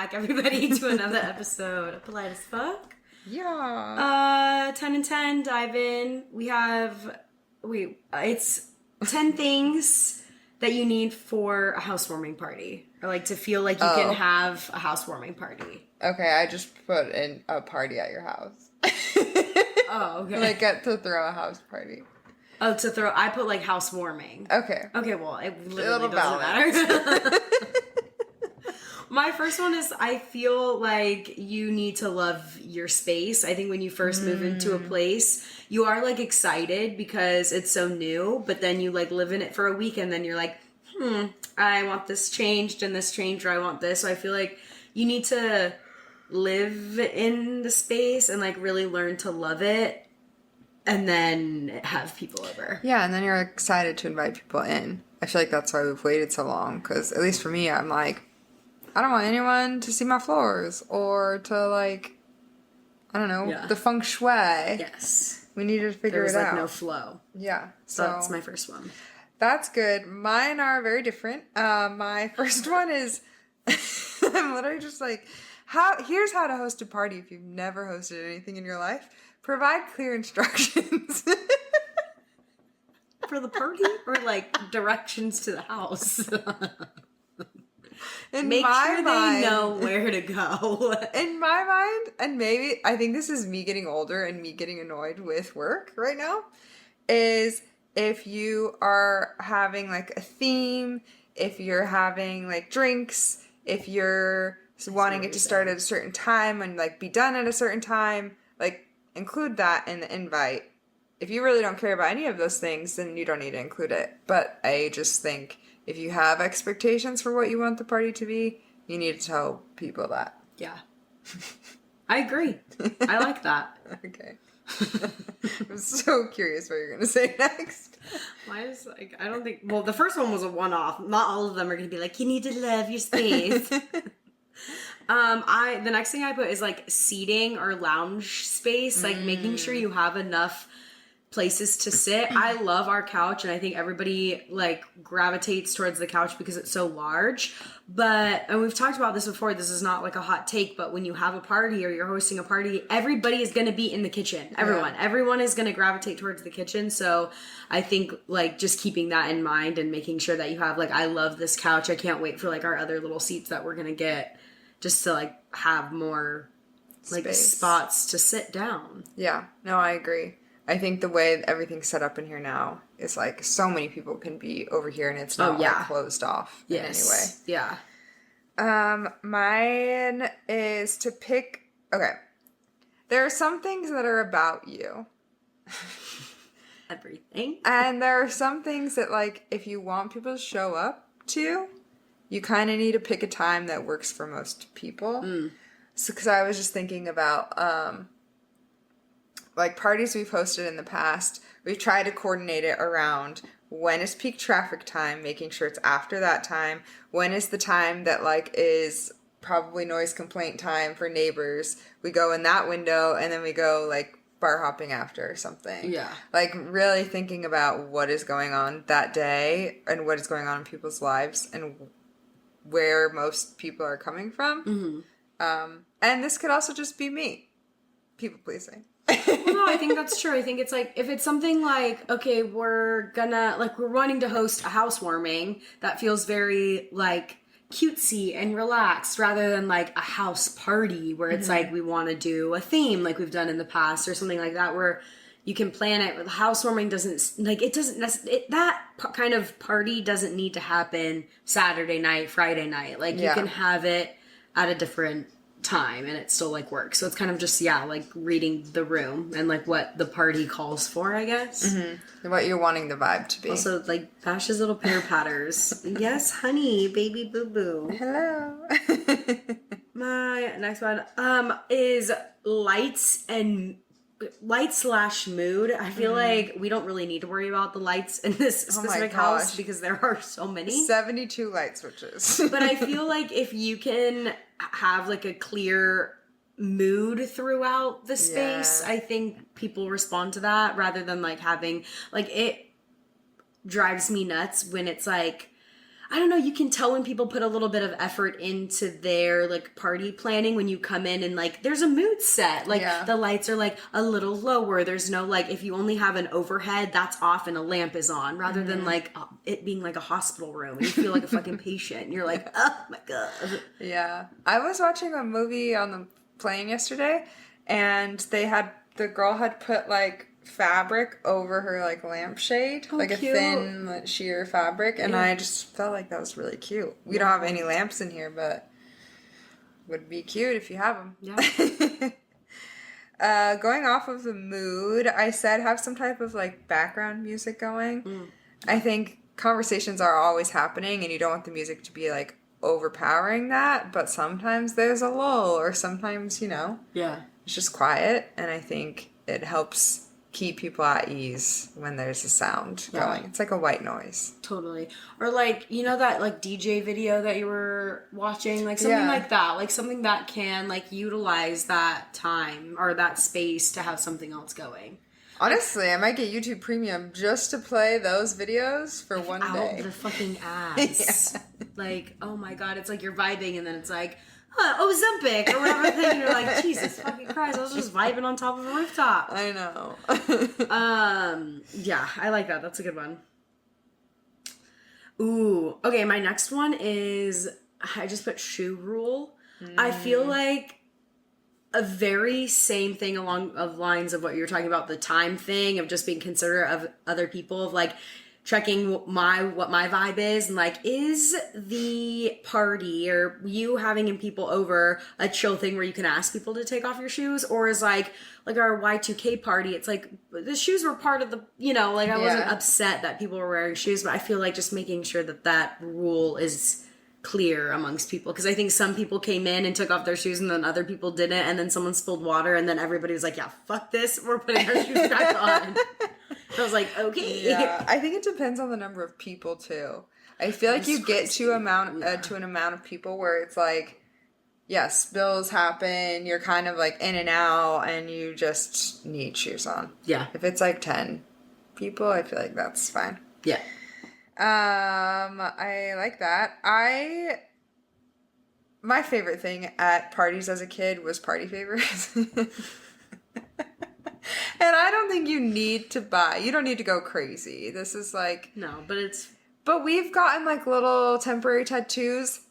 back, everybody, to another episode of Polite as Fuck. Yeah. 10 and 10, dive in. It's 10 things that you need for a housewarming party. Or like to feel like you can have a housewarming party. Okay, I just put in a party at your house. Oh, okay. Like get to throw a house party. Oh, I put like housewarming. Okay. Okay, well, it literally doesn't matter. My first one is I feel like you need to love your space. I think when you first move into a place, you are like excited because it's so new, but then you like live in it for a week and then you're like, I want this changed and this changed, or I want this. So I feel like you need to live in the space and like really learn to love it and then have people over. Yeah, and then you're excited to invite people in. I feel like that's why we've waited so long, because at least for me, I'm like, I don't want anyone to see my floors or to like, I don't know, the feng shui. Yes. We needed to figure it out. There was like no flow. Yeah. So that's my first one. That's good. Mine are very different. My first one is, I'm literally just like, here's how to host a party if you've never hosted anything in your life. Provide clear instructions. For the party or like directions to the house? Make sure they know where to go. In my mind, and maybe I think this is me getting older and me getting annoyed with work right now, is if you are having like a theme, if you're having like drinks, if you're wanting it to start at a certain time and like be done at a certain time, like include that in the invite. If you really don't care about any of those things, then you don't need to include it. But I just think if you have expectations for what you want the party to be, you need to tell people that. Yeah. I agree. I like that. Okay. I'm so curious what you're going to say next. Mine is like, I don't think, well, the first one was a one-off. Not all of them are going to be like, you need to love your space. The next thing I put is like seating or lounge space, like making sure you have enough places to sit. I love our couch and I think everybody like gravitates towards the couch because it's so large. And we've talked about this before, this is not like a hot take, but when you have a party or you're hosting a party, everybody is going to be in the kitchen. Everyone is going to gravitate towards the kitchen. So I think like just keeping that in mind and making sure that you have like, I love this couch. I can't wait for like our other little seats that we're going to get just to like have more like spots to sit down. Yeah, no, I agree. I think the way everything's set up in here now is like so many people can be over here and it's not like closed off in any way. Yeah. Mine is to pick, okay. There are some things that are about you. Everything. And there are some things that like if you want people to show up to, you kind of need to pick a time that works for most people. So, because I was just thinking about like parties we've hosted in the past, we've tried to coordinate it around when is peak traffic time, making sure it's after that time. When is the time that like is probably noise complaint time for neighbors? We go in that window and then we go like bar hopping after or something. Yeah. Like really thinking about what is going on that day and what is going on in people's lives and where most people are coming from. And this could also just be me. People pleasing. Well, no, I think that's true. I think it's like, if it's something like, okay, we're wanting to host a housewarming that feels very like cutesy and relaxed rather than like a house party where it's like we want to do a theme like we've done in the past or something like that where you can plan it. Housewarming doesn't, like, that kind of party doesn't need to happen Saturday night, Friday night. Like, you can have it at a different time and it still like works. So it's kind of just like reading the room and like what the party calls for, I guess. What you're wanting the vibe to be. Also like Bash's little pitter patters. Yes, honey, baby boo boo. Hello. My next one is lights / mood. I feel like we don't really need to worry about the lights in this specific house because there are so many. 72 light switches. But I feel like if you can have like a clear mood throughout the space, I think people respond to that rather than like having like, it drives me nuts when it's like, I don't know, you can tell when people put a little bit of effort into their like party planning when you come in and like there's a mood set. Like the lights are like a little lower. There's no like if you only have an overhead, that's off and a lamp is on rather than like it being like a hospital room and you feel like a fucking patient. And you're like, oh my God. Yeah. I was watching a movie on the plane yesterday and the girl had put like fabric over her like lampshade, like cute. a thin like, sheer fabric, and I just felt like that was really cute. We don't have any lamps in here, but would be cute if you have them. Yeah. Going off of the mood, I said have some type of like background music going. I think conversations are always happening and you don't want the music to be like overpowering that, but sometimes there's a lull or sometimes, it's just quiet, and I think it helps keep people at ease when there's a sound going. It's like a white noise. Totally. Or like, that like DJ video that you were watching, like something like that, like something that can like utilize that time or that space to have something else going. Honestly, I might get YouTube Premium just to play those videos for one day. Out the fucking ass. Like, oh my God, it's like you're vibing and then it's like, Ozempic or whatever thing. And you're like, Jesus fucking Christ, I was just vibing on top of a rooftop. I know. Yeah, I like that. That's a good one. Ooh, okay, my next one is, I just put shoe rule. I feel like a very same thing along of lines of what you're talking about, the time thing of just being considerate of other people, of like checking what my vibe is, and like, is the party or you having people over a chill thing where you can ask people to take off your shoes, or is like our Y2K party, it's like the shoes were part of the, like I wasn't upset that people were wearing shoes, but I feel like just making sure that rule is clear amongst people, because I think some people came in and took off their shoes and then other people didn't, and then someone spilled water and then everybody was like, yeah, fuck this, we're putting our shoes back on. I was like, okay. Yeah, I think it depends on the number of people too. I feel like you get to an amount of people where it's like, spills happen, you're kind of like in and out, and you just need shoes on. Yeah. If it's like 10 people, I feel like that's fine. Yeah. I like that. My favorite thing at parties as a kid was party favors. And I don't think you need to you don't need to go crazy. This is like... No, But we've gotten like little temporary tattoos.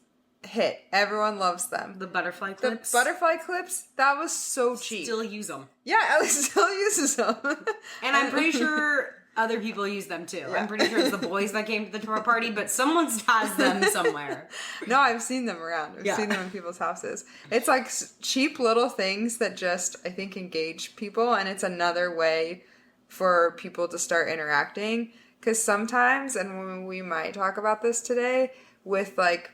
Hit. Everyone loves them. The butterfly clips? The butterfly clips, that was so cheap. Still use them. Yeah, Alex still uses them. And I'm pretty sure other people use them too. Yeah. I'm pretty sure it's the boys that came to the tour party, but someone has them somewhere. No, I've seen them around. I've seen them in people's houses. It's like cheap little things that just, I think, engage people, and it's another way for people to start interacting. Because sometimes, and we might talk about this today, with like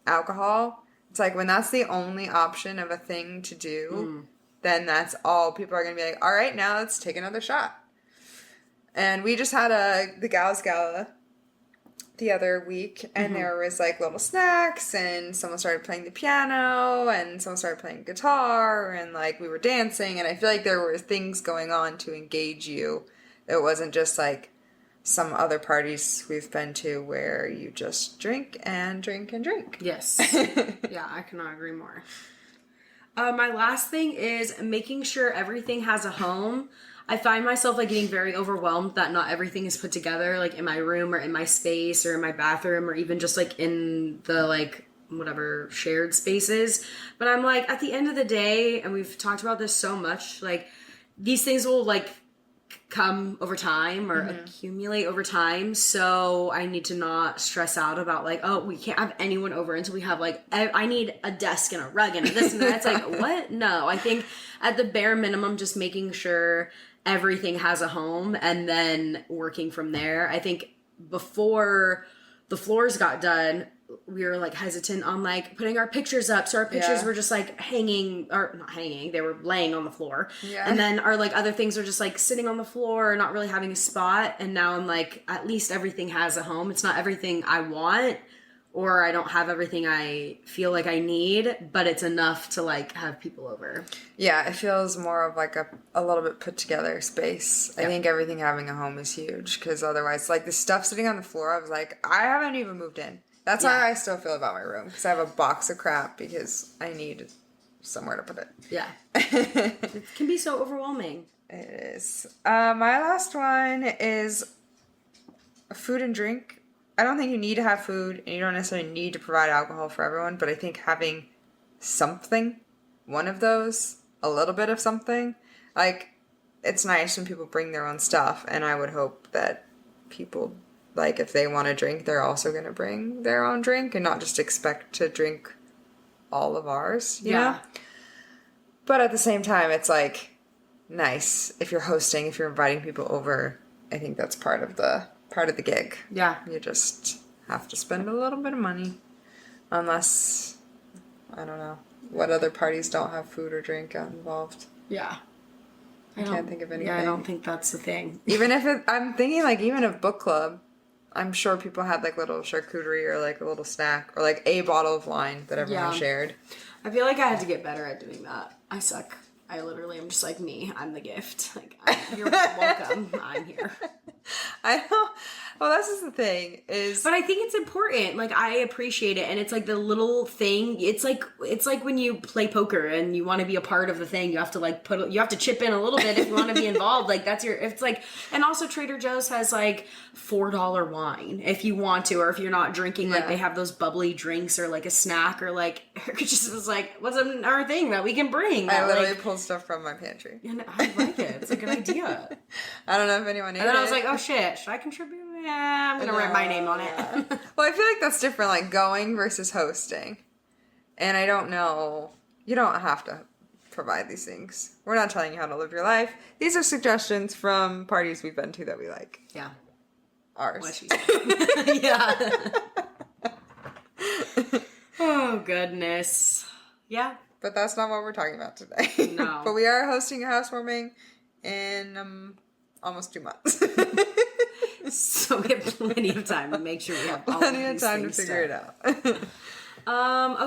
alcohol, it's like when that's the only option of a thing to do, then that's all people are going to be like, all right, now let's take another shot. And we just had the Gals Gala the other week, and there was like little snacks, and someone started playing the piano, and someone started playing guitar, and like we were dancing, and I feel like there were things going on to engage you. It wasn't just like some other parties we've been to where you just drink and drink and drink. Yes. Yeah, I cannot agree more. My last thing is making sure everything has a home. I find myself like getting very overwhelmed that not everything is put together, like in my room or in my space or in my bathroom or even just like in the like whatever shared spaces. But I'm like, at the end of the day, and we've talked about this so much, like these things will like come over time or accumulate over time. So I need to not stress out about like, oh, we can't have anyone over until we have like, I need a desk and a rug and this and that. It's like, what? No, I think at the bare minimum, just making sure everything has a home and then working from there. I think before the floors got done, we were like hesitant on like putting our pictures up. So our pictures were just like hanging, or not hanging, they were laying on the floor. Yeah. And then our like other things are just like sitting on the floor, not really having a spot. And now I'm like, at least everything has a home. It's not everything I want, or I don't have everything I feel like I need, but it's enough to like have people over. Yeah, it feels more of like a little bit put together space. I think everything having a home is huge, because otherwise like the stuff sitting on the floor, I was like, I haven't even moved in. That's Yeah. how I still feel about my room, because I have a box of crap because I need somewhere to put it. Yeah. It can be so overwhelming. It is. My last one is food and drink. I don't think you need to have food, and you don't necessarily need to provide alcohol for everyone, but I think having something, one of those, a little bit of something, like, it's nice when people bring their own stuff, and I would hope that people, like, if they want to drink, they're also going to bring their own drink and not just expect to drink all of ours, you know? But at the same time, it's, like, nice if you're hosting, if you're inviting people over. I think that's part of the gig. Yeah. You just have to spend a little bit of money, unless, I don't know, what other parties don't have food or drink involved. Yeah. I can't think of anything. Yeah, I don't think that's the thing. Even if I'm thinking, like, even a book club, I'm sure people had, like, little charcuterie or, like, a little snack or, like, a bottle of wine that everyone shared. I feel like I had to get better at doing that. I suck. I literally am just like me. I'm the gift. Like, you're welcome. I'm here. I know. Well, that's just the thing is. But I think it's important. Like, I appreciate it, and it's like the little thing. It's like when you play poker and you want to be a part of the thing. You have to like you have to chip in a little bit if you want to be involved. Like, that's your. It's like, and also Trader Joe's has like $4 wine if you want to, or if you're not drinking. Like, they have those bubbly drinks or like a snack or like. It just was like, what's our thing that we can bring? I literally like, pulled stuff from my pantry. And I like it. It's a good idea. I don't know if anyone ate it. And then I was like, oh shit, should I contribute? Yeah, I'm gonna write my name on it. Well, I feel like that's different, like going versus hosting. And I don't know, you don't have to provide these things. We're not telling you how to live your life. These are suggestions from parties we've been to that we like. Yeah. Ours. What she said. Yeah. Oh, goodness. Yeah. But that's not what we're talking about today. No. But we are hosting a housewarming in almost 2 months. So we have plenty of time to make sure we have all plenty of of time to figure it out.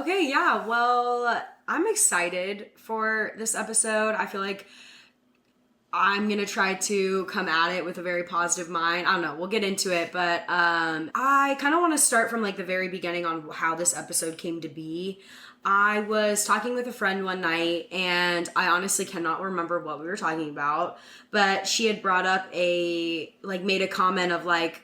Okay, yeah. Well, I'm excited for this episode. I feel like I'm gonna try to come at it with a very positive mind. I don't know, we'll get into it, but I kind of want to start from like the very beginning on how this episode came to be. I was talking with a friend one night, and I honestly cannot remember what we were talking about, but she had brought up made a comment of like,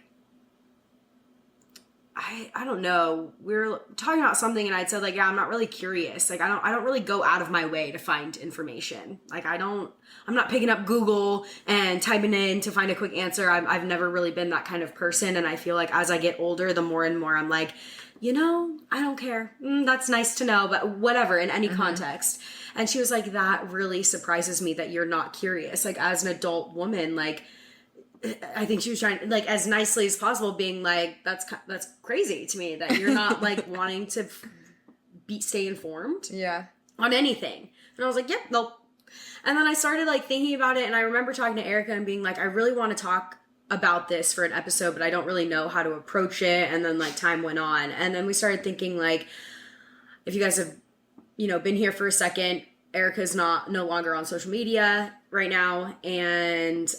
I don't know, we were talking about something, and I'd said like, yeah, I'm not really curious. Like, I don't really go out of my way to find information. Like, I'm not picking up Google and typing in to find a quick answer. I've never really been that kind of person, and I feel like as I get older, the more and more I'm like, you know, I don't care. That's nice to know, but whatever, in any context. And she was like, that really surprises me that you're not curious. Like, as an adult woman, like, I think she was trying, like, as nicely as possible, being like, that's crazy to me that you're not, like, wanting to stay informed. Yeah. On anything. And I was like, yep, nope. And then I started, like, thinking about it, and I remember talking to Erica and being like, I really want to talk about this for an episode, but I don't really know how to approach it. And then like time went on, and then we started thinking like, if you guys have, been here for a second, Erica's no longer on social media right now. And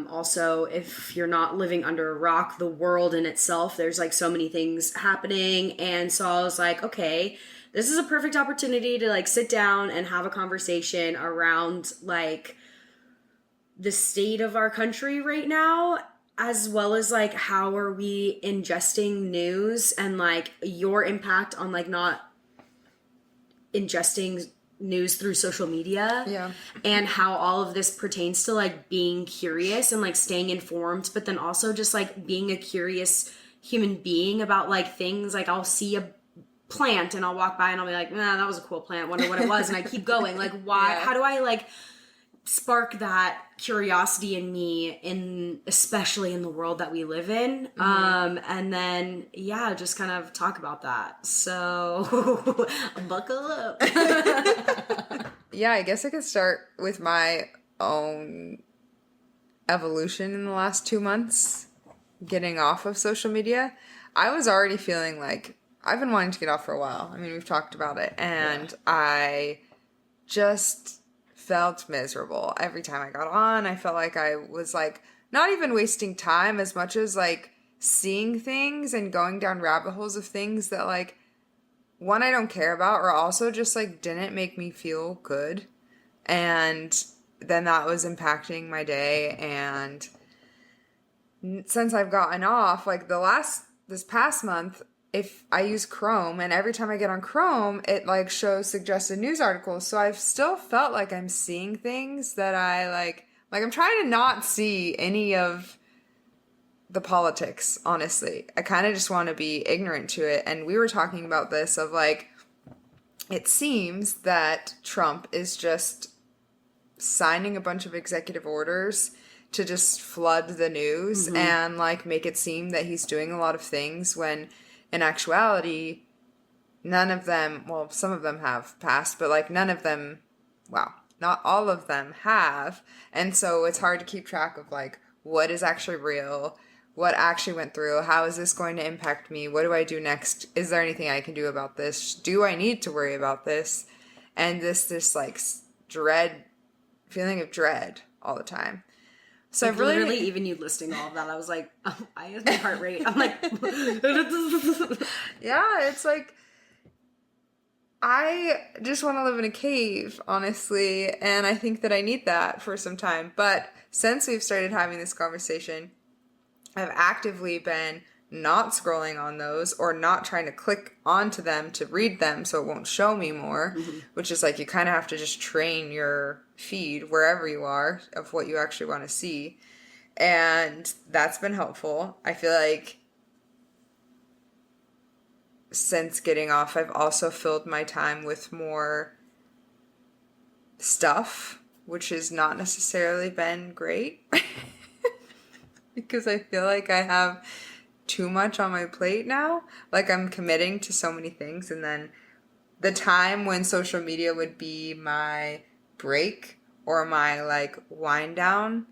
also, if you're not living under a rock, the world in itself, there's like so many things happening. And so I was like, okay, this is a perfect opportunity to like sit down and have a conversation around like the state of our country right now, as well as like how are we ingesting news, and like your impact on like not ingesting news through social media. Yeah. And how all of this pertains to like being curious and like staying informed, but then also just like being a curious human being about like things. Like, I'll see a plant and I'll walk by and I'll be like, nah, that was a cool plant, wonder what it was, and I keep going. Like, why? Yeah. How do I like spark that curiosity in me, especially in the world that we live in? And then just kind of talk about that. So buckle up. Yeah, I guess I could start with my own evolution in the last 2 months, getting off of social media. I was already feeling like I've been wanting to get off for a while. I mean, we've talked about it, and I just felt miserable every time I got on. I felt like I was like not even wasting time as much as like seeing things and going down rabbit holes of things that like, one, I don't care about, or also just like didn't make me feel good. And then that was impacting my day. And since I've gotten off, like this past month, if I use Chrome, and every time I get on Chrome, it like shows suggested news articles. So I've still felt like I'm seeing things that I like I'm trying to not see any of the politics, honestly. I kind of just want to be ignorant to it. And we were talking about this of like, it seems that Trump is just signing a bunch of executive orders to just flood the news and like make it seem that he's doing a lot of things when in actuality none of them, well, some of them have passed, but like none of them, wow, not all of them have. And so it's hard to keep track of like what is actually real, what actually went through, how is this going to impact me, what do I do next, is there anything I can do about this, do I need to worry about this? And this like feeling of dread all the time. So like I've really literally, even you listing all of that, I was like, oh, I have my heart rate. I'm like, yeah, it's like, I just want to live in a cave, honestly, and I think that I need that for some time. But since we've started having this conversation, I've actively been not scrolling on those or not trying to click onto them to read them so it won't show me more, which is like you kind of have to just train your feed wherever you are of what you actually want to see. And that's been helpful. I feel like since getting off, I've also filled my time with more stuff, which has not necessarily been great because I feel like I have too much on my plate now. Like I'm committing to so many things, and then the time when social media would be my break or my like wind down,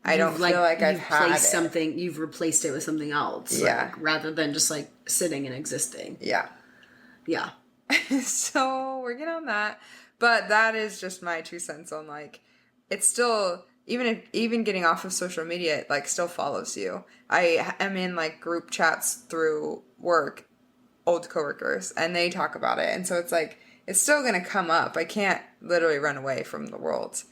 I don't feel like I've had it. Something, you've replaced it with something else. Yeah. Like, rather than just like sitting and existing. Yeah. Yeah. So we're getting on that. But that is just my 2 cents on like, it's still, even getting off of social media, it like still follows you. I am in like group chats through work, old coworkers, and they talk about it. And so it's like, it's still going to come up. I can't literally run away from the world.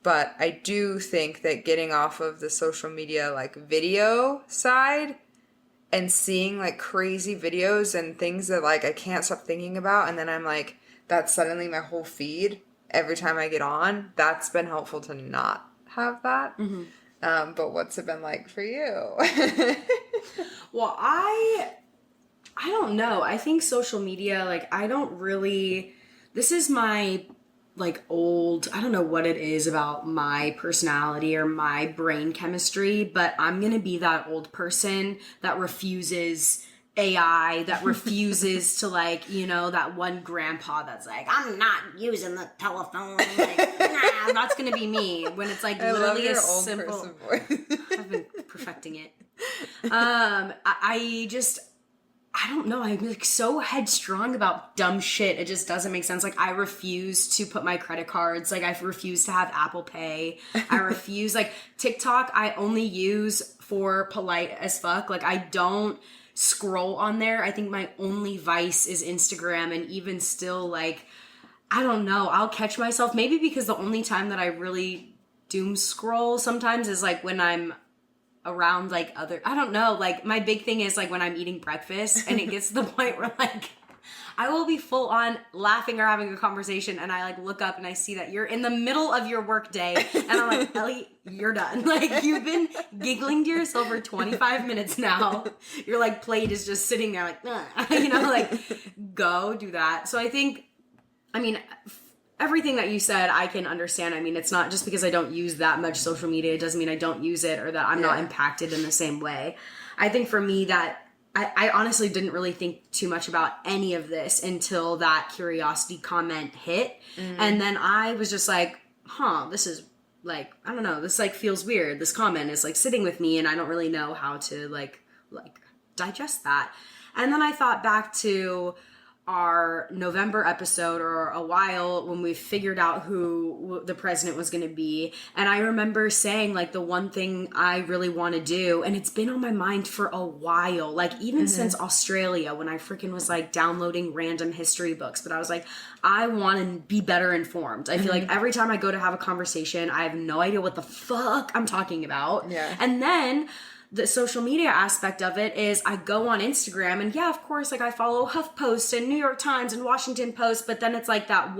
But I do think that getting off of the social media like video side and seeing like crazy videos and things that like I can't stop thinking about, and then I'm like, that's suddenly my whole feed every time I get on, that's been helpful to not have that. But what's it been like for you? Well, I don't know. I think social media, like, I don't really, this is my like old, I don't know what it is about my personality or my brain chemistry, but I'm going to be that old person that refuses AI, that refuses to like, you know, that one grandpa that's like, I'm not using the telephone. Like, nah, that's going to be me when it's like I literally love your a old simple, person voice. I've been perfecting it. I don't know. I'm like so headstrong about dumb shit. It just doesn't make sense. Like I refuse to put my credit cards. Like I refuse to have Apple Pay. I refuse like TikTok. I only use for polite as fuck. Like I don't scroll on there. I think my only vice is Instagram. And even still like, I don't know. I'll catch myself maybe because the only time that I really doom scroll sometimes is like when I'm around like other, I don't know, like my big thing is like when I'm eating breakfast and it gets to the point where like I will be full on laughing or having a conversation and I like look up and I see that you're in the middle of your work day and I'm like, Ellie, you're done. Like you've been giggling to yourself for 25 minutes now. Your like plate is just sitting there like, you know, like go do that. So I think, I mean, everything that you said, I can understand. I mean, it's not just because I don't use that much social media, it doesn't mean I don't use it or that I'm not impacted in the same way. I think for me that I honestly didn't really think too much about any of this until that curiosity comment hit. And then I was just like, this is like, I don't know, this like feels weird. This comment is like sitting with me and I don't really know how to like digest that. And then I thought back to our November episode or a while when we figured out who the president was going to be. And I remember saying, like, the one thing I really want to do, and it's been on my mind for a while, like, even since Australia, when I freaking was, like, downloading random history books. But I was like, I want to be better informed. I feel like every time I go to have a conversation, I have no idea what the fuck I'm talking about. Yeah. And then the social media aspect of it is I go on Instagram and yeah, of course, like I follow HuffPost and New York Times and Washington Post, but then it's like that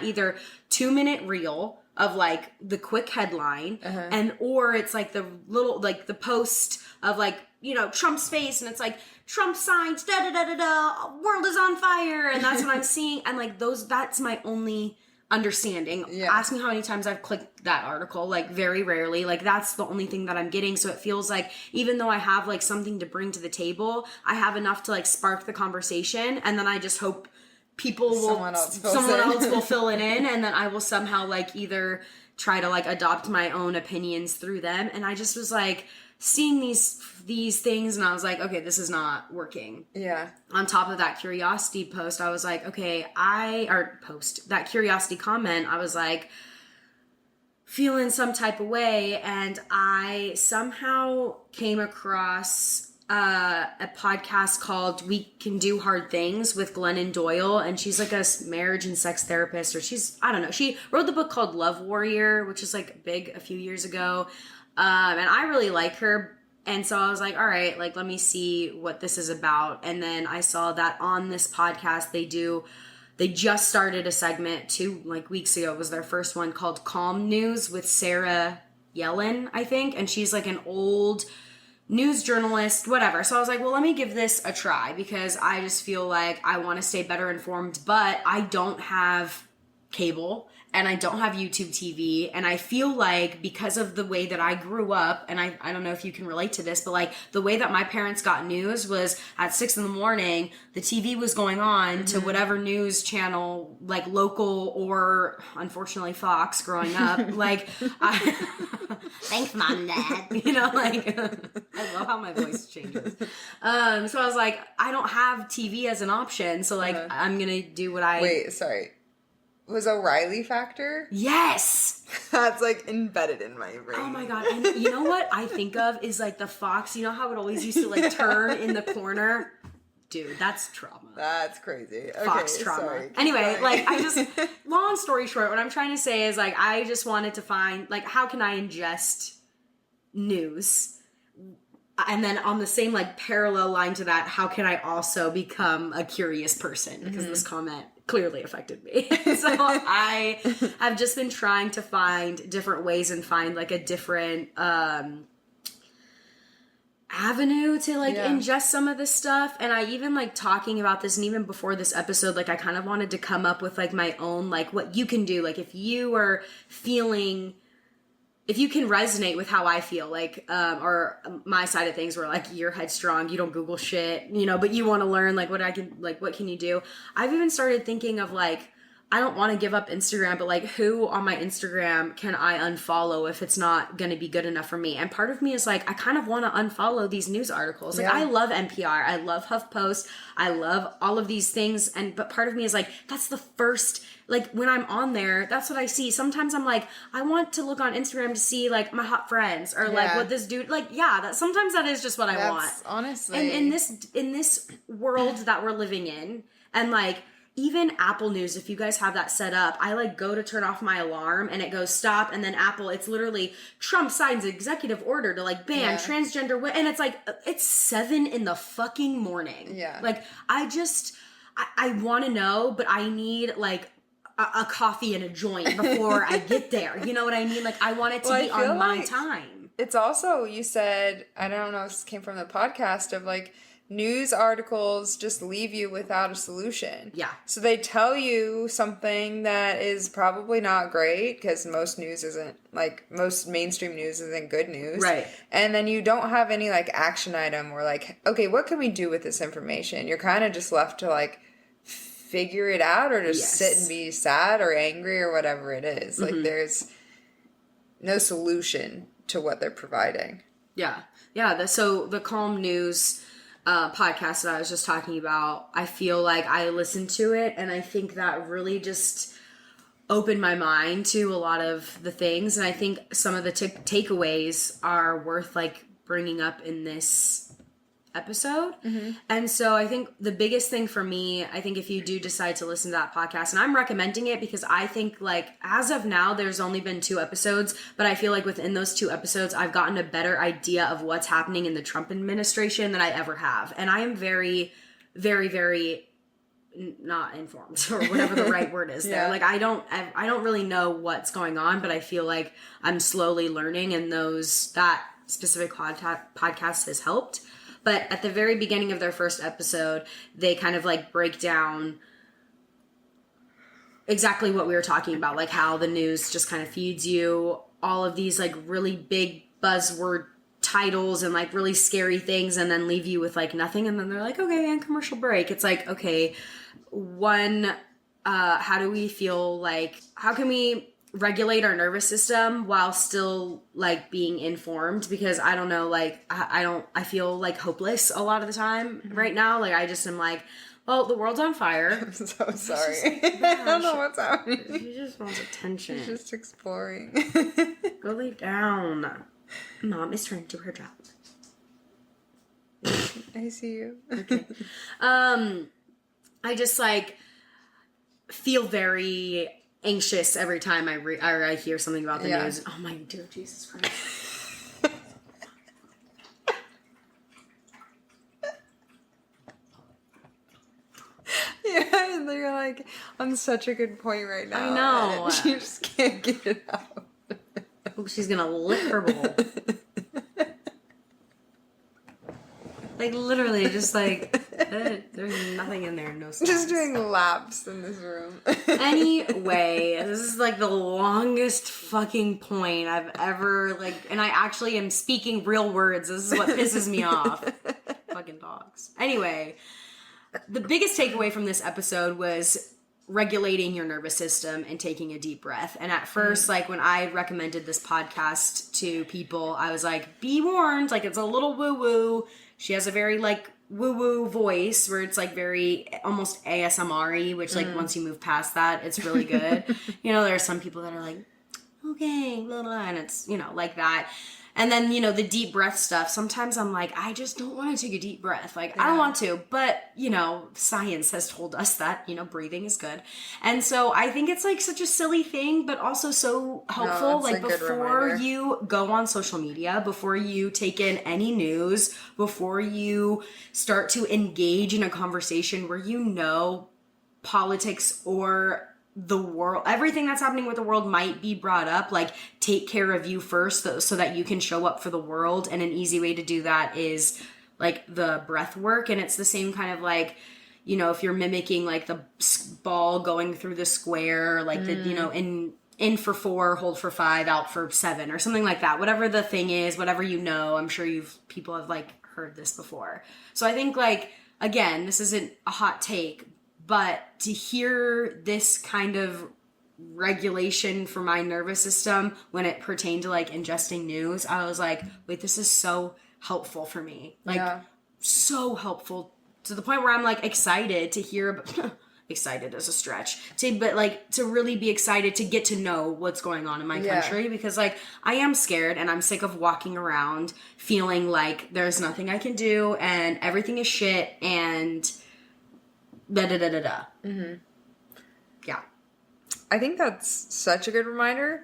either 2-minute reel of like the quick headline and or it's like the little, like the post of like, you know, Trump's face and it's like Trump signs, world is on fire. And that's what I'm seeing. And like that's my only understanding. Ask me how many times I've clicked that article, like very rarely. Like that's the only thing that I'm getting. So it feels like even though I have like something to bring to the table, I have enough to like spark the conversation, and then I just hope someone else will fill it in, and then I will somehow like either try to like adopt my own opinions through them. And I just was like seeing these things and I was like, okay, this is not working. Yeah. On top of that curiosity post, I was like, okay, that curiosity comment, I was like feeling some type of way, and I somehow came across a podcast called We Can Do Hard Things with Glennon Doyle, and she's like a marriage and sex therapist, or I don't know, she wrote the book called Love Warrior, which is like big a few years ago. And I really like her. And so I was like, all right, like, let me see what this is about. And then I saw that on this podcast, they just started a segment 2 like weeks ago. It was their first one, called Calm News with Sarah Yellen, I think. And she's like an old news journalist, whatever. So I was like, well, let me give this a try, because I just feel like I want to stay better informed, but I don't have cable and I don't have YouTube TV. And I feel like because of the way that I grew up, and I don't know if you can relate to this, but like the way that my parents got news was at 6 a.m, the TV was going on to whatever news channel, like local or unfortunately Fox growing up. Like, thanks mom and dad, you know, like I love how my voice changes. So I was like, I don't have TV as an option. So like, I'm going to do what Wait, sorry. Was O'Reilly Factor? Yes! That's like embedded in my brain. Oh my god. And you know what I think of is like the Fox, you know how it always used to like turn in the corner? Dude, that's trauma. That's crazy. Okay, Fox trauma. Sorry, anyway, like long story short, what I'm trying to say is like, I just wanted to find like, how can I ingest news? And then on the same like parallel line to that, how can I also become a curious person? Because this comment clearly affected me. So I have just been trying to find different ways and find like a different avenue to like ingest some of this stuff. And I even like talking about this, and even before this episode, like I kind of wanted to come up with like my own, like what you can do. Like if you are feeling, if you can resonate with how I feel, like, or my side of things where like you're headstrong, you don't Google shit, you know, but you want to learn like what can you do? I've even started thinking of like, I don't want to give up Instagram, but like who on my Instagram can I unfollow if it's not going to be good enough for me? And part of me is like, I kind of want to unfollow these news articles. Like I love NPR. I love HuffPost. I love all of these things. But part of me is like, that's the first, like when I'm on there, that's what I see. Sometimes I'm like, I want to look on Instagram to see like my hot friends or like what this dude, like, sometimes that is just what I want. Honestly. And in this world that we're living in, and like, even Apple News, if you guys have that set up, I like go to turn off my alarm and it goes stop, and then Apple, it's literally Trump signs executive order to like ban transgender women, and it's like, it's 7 a.m. Yeah. Like I want to know, but I need like a coffee and a joint before I get there. You know what I mean? Like I want it to be on my time. It's also, you said, I don't know if this came from the podcast, of like, news articles just leave you without a solution. Yeah. So they tell you something that is probably not great, because most mainstream news isn't good news. Right. And then you don't have any like action item or like, okay, what can we do with this information? You're kind of just left to like figure it out, or just sit and be sad or angry or whatever it is. Like there's no solution to what they're providing. Yeah. Yeah. So the Calm News podcast that I was just talking about, I feel like I listened to it and I think that really just opened my mind to a lot of the things. And I think some of the takeaways are worth like bringing up in this episode. And so I think the biggest thing for me, I think if you do decide to listen to that podcast, and I'm recommending it because I think like as of now there's only been 2 episodes, but I feel like within those 2 episodes I've gotten a better idea of what's happening in the Trump administration than I ever have. And I am very, very, very not informed, or whatever the right word is there. Like I don't really know what's going on, but I feel like I'm slowly learning, and that specific podcast has helped. But at the very beginning of their first episode, they kind of like break down exactly what we were talking about, like how the news just kind of feeds you all of these like really big buzzword titles and like really scary things, and then leave you with like nothing. And then they're like, okay, and commercial break. It's like, okay, how do we feel like, how can we regulate our nervous system while still like being informed? Because I don't know, like I feel like hopeless a lot of the time right now. Like I just am like, well, the world's on fire. I'm so sorry. I don't know what's happening. She just wants attention. She's just exploring. Go lay down. Mom is trying to do her job. I see you. Okay. I just like feel very anxious every time I hear something about the news. Oh my dear Jesus Christ. Yeah, and you're like on such a good point right now. I know. And you just can't get it out. Oh, she's gonna lick her bowl. Like literally, just like there's nothing in there, no snacks. Just doing laps in this room. Anyway, this is like the longest fucking point I've ever like, and I actually am speaking real words. This is what pisses me off. Fucking dogs. Anyway, the biggest takeaway from this episode was regulating your nervous system and taking a deep breath. And at first, like when I recommended this podcast to people, I was like, be warned, like it's a little woo-woo. She has a very like woo-woo voice where it's like very almost ASMR-y, which like once you move past that, it's really good. You know, there are some people that are like, okay, blah, blah, and it's, you know, like that. And then, you know, the deep breath stuff, sometimes I'm like, I just don't want to take a deep breath. Like, I don't want to. But, you know, science has told us that, you know, breathing is good. And so I think it's like such a silly thing, but also so helpful. Like, before you go on social media, before you take in any news, before you start to engage in a conversation where you know politics or the world, everything that's happening with the world might be brought up, like take care of you first so that you can show up for the world. And an easy way to do that is like the breath work. And it's the same kind of like, you know, if you're mimicking like the ball going through the square, like the, you know, in for 4, hold for 5, out for 7 or something like that. Whatever the thing is, whatever, you know, I'm sure people have like heard this before. So I think like, again, this isn't a hot take, but to hear this kind of regulation for my nervous system when it pertained to like ingesting news, I was like, wait, this is so helpful for me. Like so helpful to the point where I'm like excited to hear excited as a stretch but like to really be excited to get to know what's going on in my country, because like I am scared and I'm sick of walking around feeling like there's nothing I can do and everything is shit and da-da-da-da-da. Yeah. I think that's such a good reminder.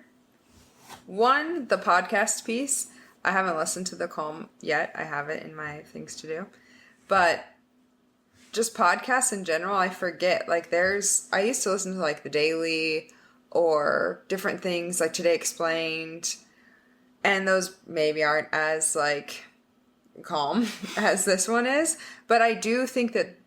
One, the podcast piece. I haven't listened to the Calm yet. I have it in my things to do. But just podcasts in general, I forget. Like I used to listen to like The Daily or different things like Today Explained. And those maybe aren't as like calm as this one is. But I do think that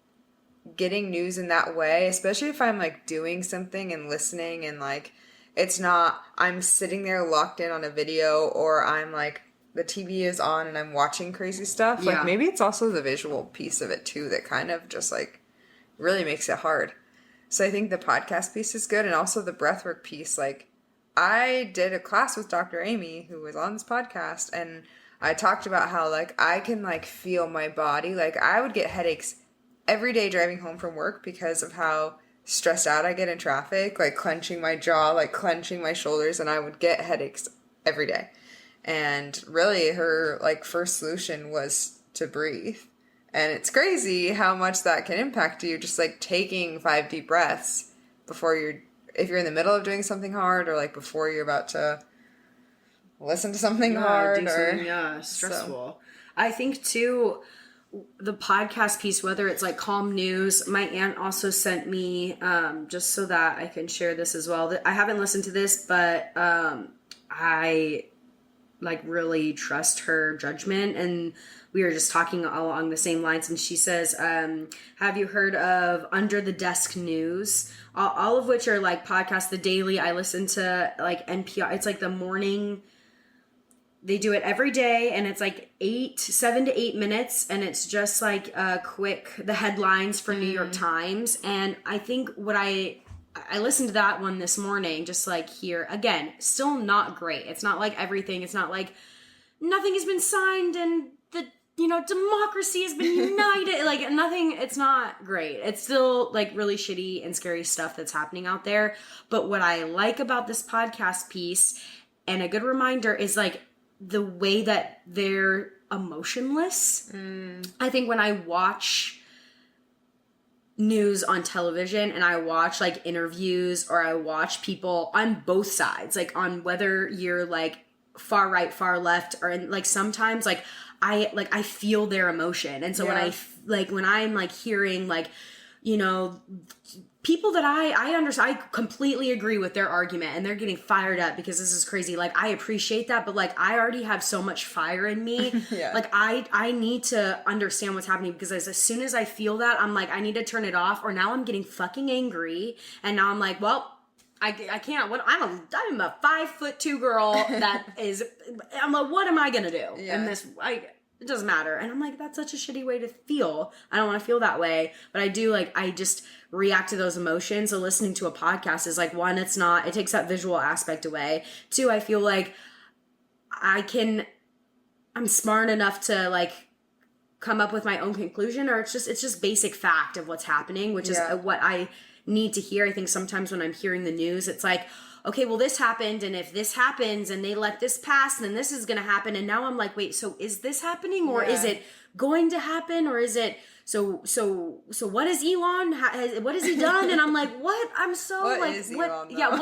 getting news in that way, especially if I'm like doing something and listening and like it's not I'm sitting there locked in on a video or I'm like the TV is on and I'm watching crazy stuff, like maybe it's also the visual piece of it too that kind of just like really makes it hard. So I think the podcast piece is good, and also the breathwork piece. Like I did a class with Dr. Amy who was on this podcast, and I talked about how like I can like feel my body. Like I would get headaches every day driving home from work because of how stressed out I get in traffic, like clenching my jaw, like clenching my shoulders, and I would get headaches every day. And really her like first solution was to breathe. And it's crazy how much that can impact you, just like taking 5 deep breaths before if you're in the middle of doing something hard, or like before you're about to listen to something hard, do or something, stressful. I think too, the podcast piece, whether it's like calm news, my aunt also sent me, just so that I can share this as well. I haven't listened to this, but I like really trust her judgment, and we were just talking along the same lines, and she says, have you heard of Under the Desk News? All of which are like podcasts. The Daily, I listen to like NPR. It's like the morning. They do it every day, and it's like 7 to 8 minutes, and it's just like the headlines for New York Times. And I think I listened to that one this morning, just like here again, still not great. It's not like everything. It's not like nothing has been signed and the democracy has been united. Like nothing. It's not great. It's still like really shitty and scary stuff that's happening out there. But what I like about this podcast piece, and a good reminder, is like the way that they're emotionless. I think when I watch news on television and I watch like interviews, or I watch people on both sides, like on whether you're like far right, far left, or like sometimes like I feel their emotion. And so when I'm like hearing like, people that I understand, I completely agree with their argument, and they're getting fired up because this is crazy. Like, I appreciate that, but like, I already have so much fire in me. Yeah. Like, I need to understand what's happening, because as soon as I feel that, I'm like, I need to turn it off, or now I'm getting fucking angry, and now I'm like, well, I can't. What I'm a 5'2" girl that is. I'm like, what am I gonna do? Yeah. And it doesn't matter. And I'm like, that's such a shitty way to feel. I don't want to feel that way. But I do, like, I just react to those emotions. So listening to a podcast is like, one, it takes that visual aspect away. Two, I feel like I'm smart enough to like come up with my own conclusion, or it's just basic fact of what's happening, which is what I need to hear. I think sometimes when I'm hearing the news, it's like, okay, well, this happened, and if this happens and they let this pass, then this is going to happen. And now I'm like, wait, so is this happening, or is it going to happen, or is it so what is Elon, what has he done? And I'm like, what? I'm so what like, is what? Elon, Yeah,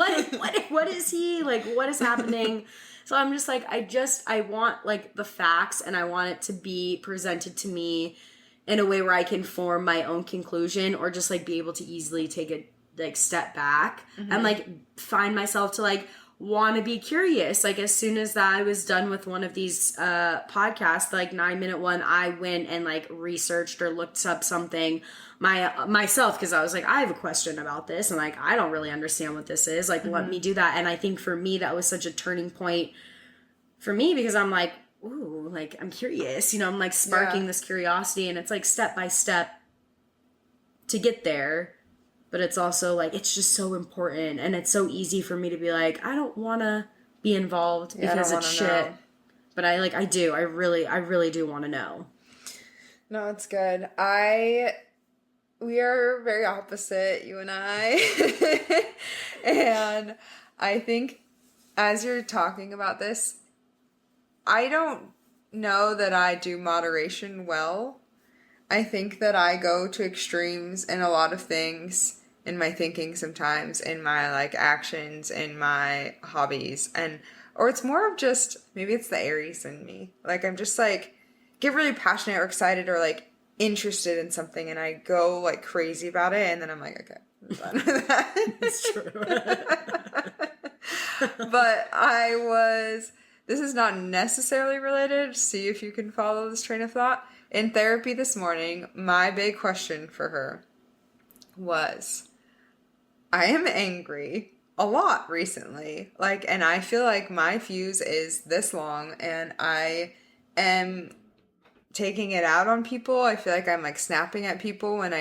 what is he like? What is happening? So I'm just like, I want like the facts, and I want it to be presented to me in a way where I can form my own conclusion, or just like be able to easily take a like step back and like find myself to like want to be curious. Like as soon as I was done with one of these podcasts, like 9-minute one, I went and like researched or looked up something myself, because I was like, I have a question about this, and like I don't really understand what this is. Like let me do that. And I think for me that was such a turning point for me, because I'm like, ooh, like I'm curious, I'm like sparking this curiosity, and it's like step by step to get there. But it's also like, it's just so important, and it's so easy for me to be like, I don't want to be involved because it's shit. Know. But I really do want to know. No, it's good. We are very opposite, you and I. And I think as you're talking about this, I don't know that I do moderation well. I think that I go to extremes in a lot of things, in my thinking sometimes, in my like actions, in my hobbies, or it's more of just, maybe it's the Aries in me. Like I'm just like, get really passionate or excited or like interested in something, and I go like crazy about it, and then I'm like, okay, I'm done with that. It's true. But this is not necessarily related. See if you can follow this train of thought. In therapy this morning, my big question for her was, I am angry a lot recently. Like, and I feel like my fuse is this long, and I am taking it out on people. I feel like I'm like snapping at people and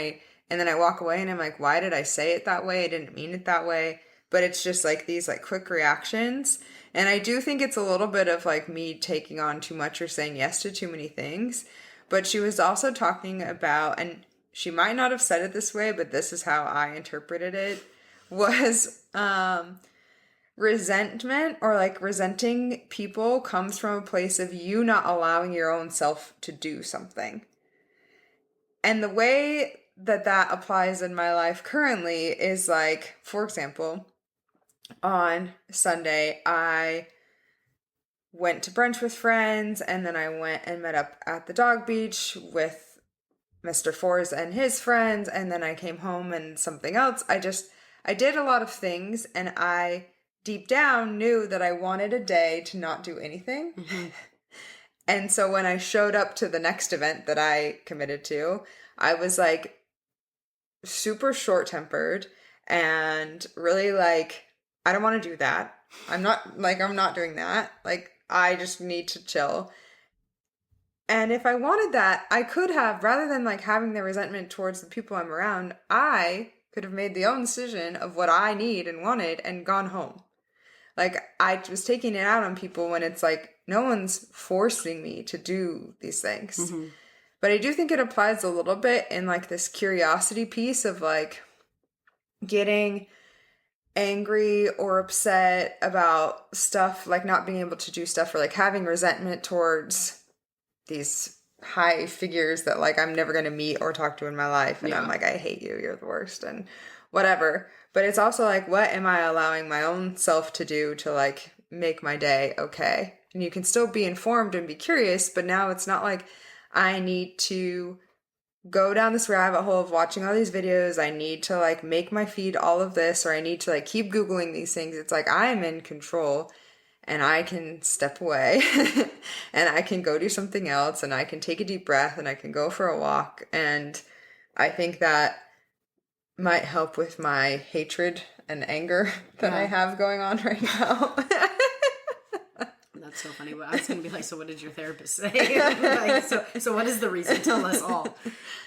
then I walk away and I'm like, why did I say it that way? I didn't mean it that way. But it's just like these like quick reactions. And I do think it's a little bit of like me taking on too much or saying yes to too many things. But she was also talking about, and she might not have said it this way, but this is how I interpreted it, was resentment or like resenting people comes from a place of you not allowing your own self to do something. And the way that that applies in my life currently is like, for example, on Sunday, I went to brunch with friends, and then I went and met up at the dog beach with Mr. Fours and his friends, and then I came home and something else. I did a lot of things, and I deep down knew that I wanted a day to not do anything. Mm-hmm. And so when I showed up to the next event that I committed to, I was like super short-tempered and really like, I don't want to do that. I'm not doing that. Like, I just need to chill. And if I wanted that, I could have, rather than like having the resentment towards the people I'm around, I could have made the own decision of what I need and wanted and gone home. Like, I was taking it out on people when it's like, no one's forcing me to do these things. Mm-hmm. But I do think it applies a little bit in like this curiosity piece of like getting angry or upset about stuff, like not being able to do stuff, or like having resentment towards these high figures that like I'm never going to meet or talk to in my life. And I'm like, I hate you. You're the worst and whatever. But it's also like, what am I allowing my own self to do to like make my day okay? And you can still be informed and be curious, but now it's not like I need to go down this rabbit hole of watching all these videos. I need to like make my feed all of this, or I need to like keep Googling these things. It's like I am in control and I can step away and I can go do something else, and I can take a deep breath and I can go for a walk. And I think that might help with my hatred and anger that I have going on right now. That's so funny. I was going to be like, so what did your therapist say? Like, so what is the reason? Tell us all.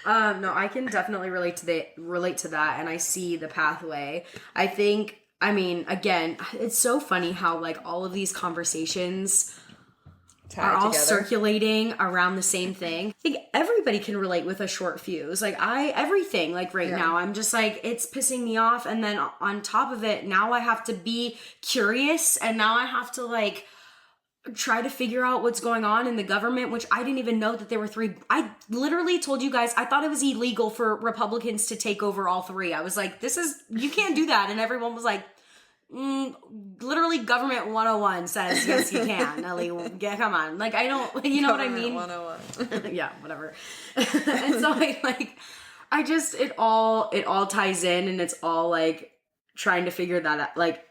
No, I can definitely relate to that. And I see the pathway. I mean, again, it's so funny how like all of these conversations are all circulating around the same thing. I think everybody can relate with a short fuse. Like everything like right now, I'm just like, it's pissing me off. And then on top of it, now I have to be curious, and now I have to like try to figure out what's going on in the government, which I didn't even know that there were 3. I literally told you guys, I thought it was illegal for Republicans to take over all 3. I was like, you can't do that. And everyone was like, literally government 101 says, yes, you can, Ellie. Yeah, come on. Like, I don't, you know government what I mean? 101. Yeah, whatever. And so I just, it all ties in, and it's all like trying to figure that out, like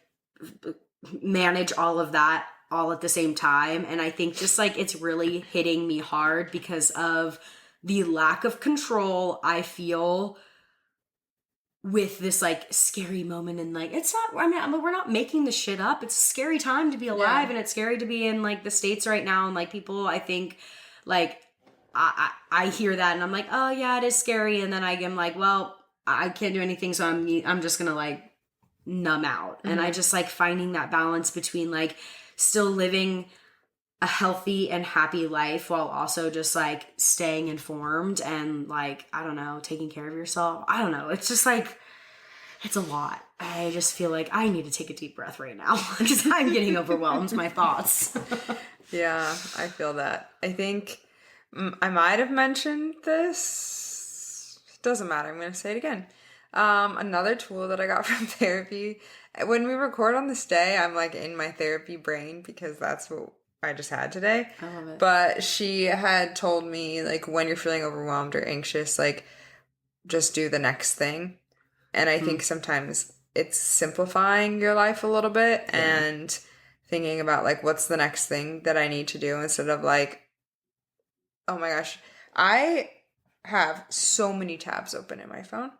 manage all of that all at the same time. And I think just like it's really hitting me hard because of the lack of control I feel with this like scary moment. And like, it's not, I mean, we're not making the shit up. It's a scary time to be alive, and it's scary to be in like the States right now. And like people, I think like I hear that and I'm like, oh yeah, it is scary. And then I'm like, well, I can't do anything. So I'm just going to like numb out. Mm-hmm. And I just like finding that balance between like still living a healthy and happy life while also just like staying informed and like, I don't know, taking care of yourself. I don't know. It's just like, it's a lot. I just feel like I need to take a deep breath right now because I'm getting overwhelmed. My thoughts. Yeah, I feel that. I think I might have mentioned this. It doesn't matter. I'm going to say it again. Another tool that I got from therapy. When we record on this day, I'm like in my therapy brain because that's what I just had today. I love it. But she had told me like when you're feeling overwhelmed or anxious, like just do the next thing. And I think sometimes it's simplifying your life a little bit and thinking about like what's the next thing that I need to do instead of like, oh my gosh, I have so many tabs open in my phone.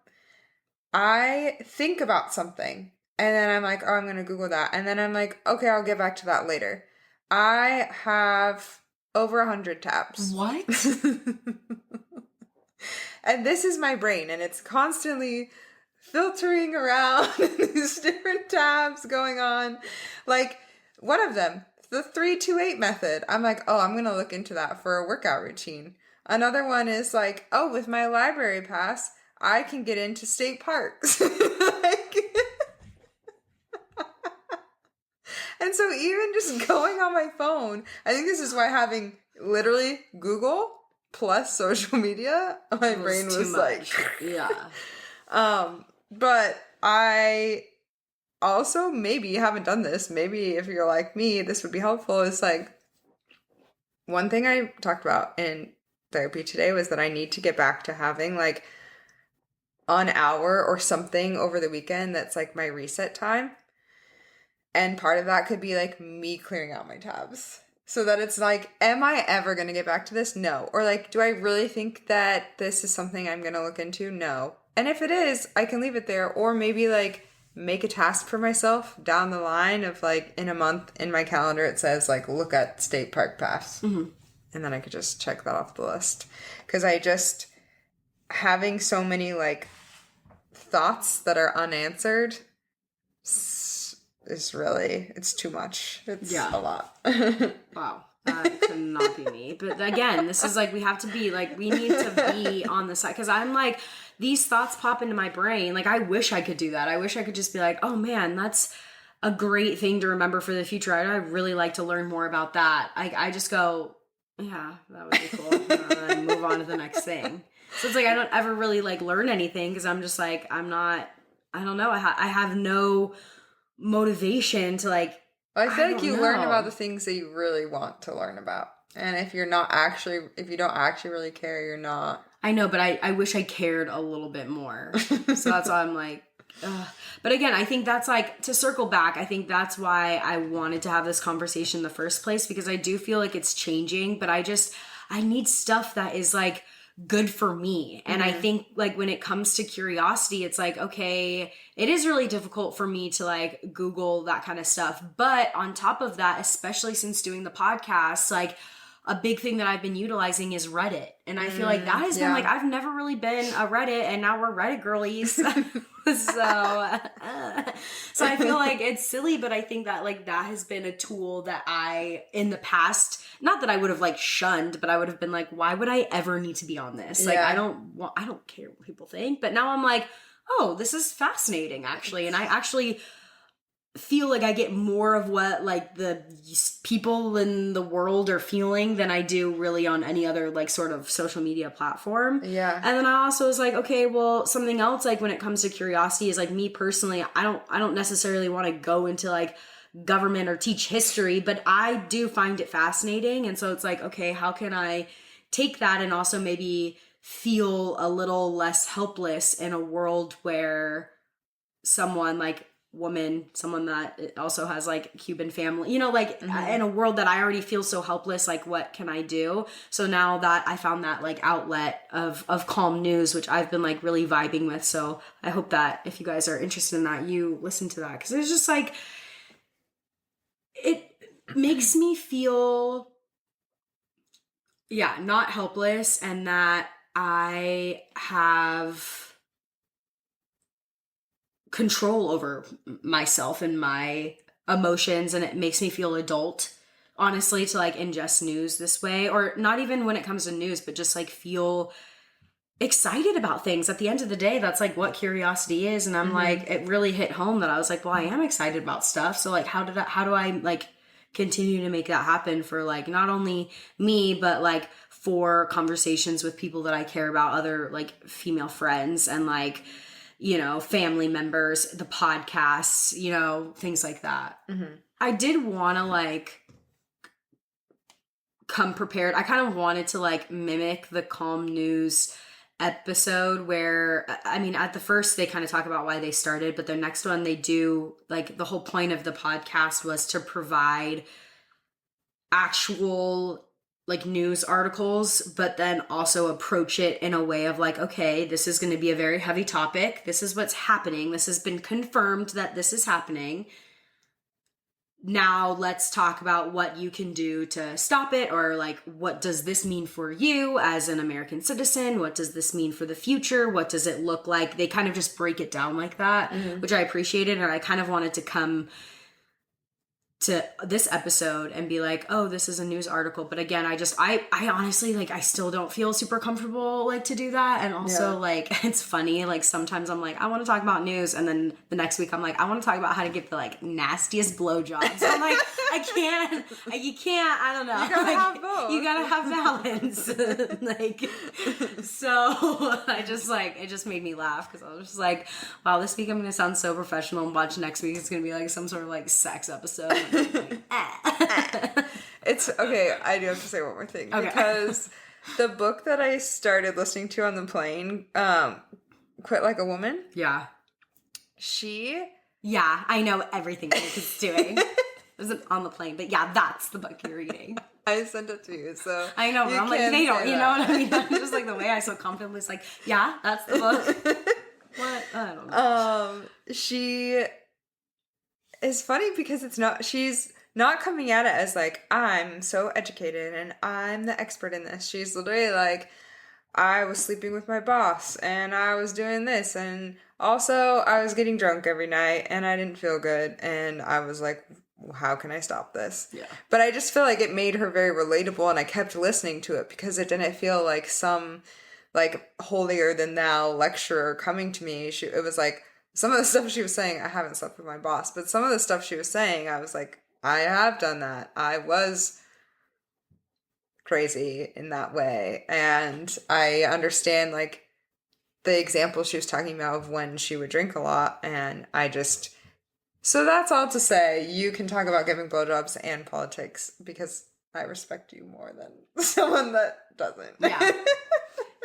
I think about something and then I'm like, oh, I'm going to Google that. And then I'm like, okay, I'll get back to that later. I have over 100 tabs. What? And this is my brain, and it's constantly filtering around these different tabs going on. Like One of them, the 3-2-8 method. I'm like, oh, I'm going to look into that for a workout routine. Another one is like, oh, with my library pass, I can get into state parks. Like, and so even just going on my phone, I think this is why having literally Google plus social media, my brain was like, yeah. But I also maybe haven't done this. Maybe if you're like me, this would be helpful. Is like, one thing I talked about in therapy today was that I need to get back to having like an hour or something over the weekend that's like my reset time. And part of that could be like me clearing out my tabs. So that it's like, am I ever going to get back to this? No. Or like, do I really think that this is something I'm going to look into? No. And if it is, I can leave it there. Or maybe like make a task for myself down the line of like in a month in my calendar, it says like, look at state park pass. Mm-hmm. And then I could just check that off the list. Because I just, having so many like thoughts that are unanswered is really, it's too much. It's a lot. Wow. That could not be me. But again, this is like, we have to be like, we need to be on the side. Because I'm like, these thoughts pop into my brain. Like, I wish I could do that. I wish I could just be like, oh man, that's a great thing to remember for the future. I'd really like to learn more about that. I just go, yeah, that would be cool. And then move on to the next thing. So it's like, I don't ever really like learn anything because I'm just like, I don't know. I have no motivation to like, I feel like you learn about the things that you really want to learn about. And if you don't actually really care, you're not. I know, but I wish I cared a little bit more. So that's why I'm like, ugh. But again, I think that's like, to circle back, I think that's why I wanted to have this conversation in the first place, because I do feel like it's changing, but I need stuff that is like good for me. And I think like when it comes to curiosity, it's like, okay, it is really difficult for me to like Google that kind of stuff. But on top of that, especially since doing the podcast, like a big thing that I've been utilizing is Reddit. And I feel like that has been like, I've never really been a Reddit, and now we're Reddit girlies. So I feel like it's silly, but I think that like that has been a tool that I, in the past, not that I would have like shunned, but I would have been like, why would I ever need to be on this? Like, I don't care what people think. But now I'm like, oh, this is fascinating actually. And I actually feel like I get more of what like the people in the world are feeling than I do really on any other like sort of social media platform. Yeah. And then I also was like, okay, well, something else like when it comes to curiosity is like, me personally, I don't necessarily want to go into like government or teach history, but I do find it fascinating. And so it's like, okay, how can I take that and also maybe feel a little less helpless in a world where someone like someone that also has like Cuban family, you know, like in a world that I already feel so helpless, like what can I do? So now that I found that like outlet of calm news, which I've been like really vibing with. So I hope that if you guys are interested in that, you listen to that, because it's just like, it makes me feel, not helpless, and that I have control over myself and my emotions, and it makes me feel adult, honestly, to like ingest news this way, or not even when it comes to news, but just like feel excited about things. At the end of the day, that's like what curiosity is. And I'm like, it really hit home that I was like, well, I am excited about stuff. So like, how do I like continue to make that happen for like not only me, but like for conversations with people that I care about, other like female friends and like, you know, family members, the podcasts, you know, things like that. I did want to like come prepared. I kind of wanted to like mimic the calm news episode where, I mean, at the first they kind of talk about why they started, but the next one they do, like the whole point of the podcast was to provide actual like news articles, but then also approach it in a way of like, okay, this is going to be a very heavy topic. This is what's happening. This has been confirmed that this is happening. Now let's talk about what you can do to stop it, or like, what does this mean for you as an American citizen? What does this mean for the future? What does it look like? They kind of just break it down like that, which I appreciated. And I kind of wanted to come to this episode and be like, oh, this is a news article. But again, I honestly, like, I still don't feel super comfortable, like, to do that. And also, like, it's funny, like, sometimes I'm like, I want to talk about news. And then the next week I'm like, I want to talk about how to give the, like, nastiest blowjobs. I'm like, you can't, I don't know. You gotta like, have both. You gotta have balance. Like, so I just, like, it just made me laugh because I was just like, wow, this week I'm going to sound so professional, and watch next week it's going to be, like, some sort of, like, sex episode. It's okay. I do have to say one more thing because the book that I started listening to on the plane, Quit Like a Woman. Yeah. Yeah, I know everything Nick is doing. It wasn't on the plane, but yeah, that's the book you're reading. I sent it to you, so I know, but I'm like, they don't, you know what I mean? I'm just like the way I so confidently is like, yeah, that's the book. What? I don't know. She is funny because she's not coming at it as like, I'm so educated and I'm the expert in this. She's literally like, I was sleeping with my boss and I was doing this, and also I was getting drunk every night and I didn't feel good, and I was like, how can I stop this? Yeah. But I just feel like it made her very relatable, and I kept listening to it because it didn't feel like some like holier than thou lecturer coming to me. It was like some of the stuff she was saying, I haven't slept with my boss, but some of the stuff she was saying, I was like, I have done that. I was crazy in that way. And I understand like the example she was talking about of when she would drink a lot. And so that's all to say, you can talk about giving blowjobs and politics because I respect you more than someone that doesn't. Yeah.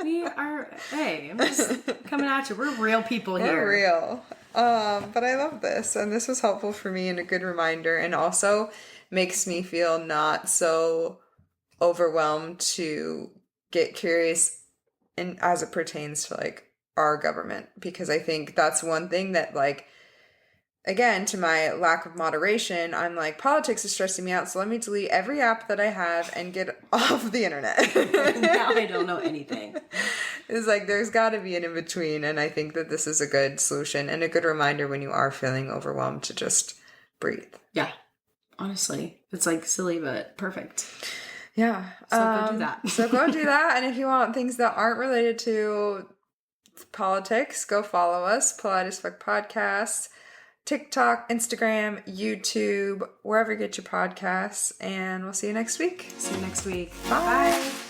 I'm just coming at you. We're real people here. We're real. But I love this, and this was helpful for me and a good reminder, and also makes me feel not so overwhelmed to get curious and as it pertains to like our government, because I think that's one thing that, like, again, to my lack of moderation, I'm like, politics is stressing me out, so let me delete every app that I have and get off the internet. Now I don't know anything. It's like, there's got to be an in-between, and I think that this is a good solution and a good reminder when you are feeling overwhelmed to just breathe. Yeah. Honestly, it's like silly, but perfect. Yeah. So go do that. So go do that, and if you want things that aren't related to politics, go follow us, Polite as Fuck Podcast. TikTok, Instagram, YouTube, wherever you get your podcasts. And we'll see you next week. See you next week. Bye.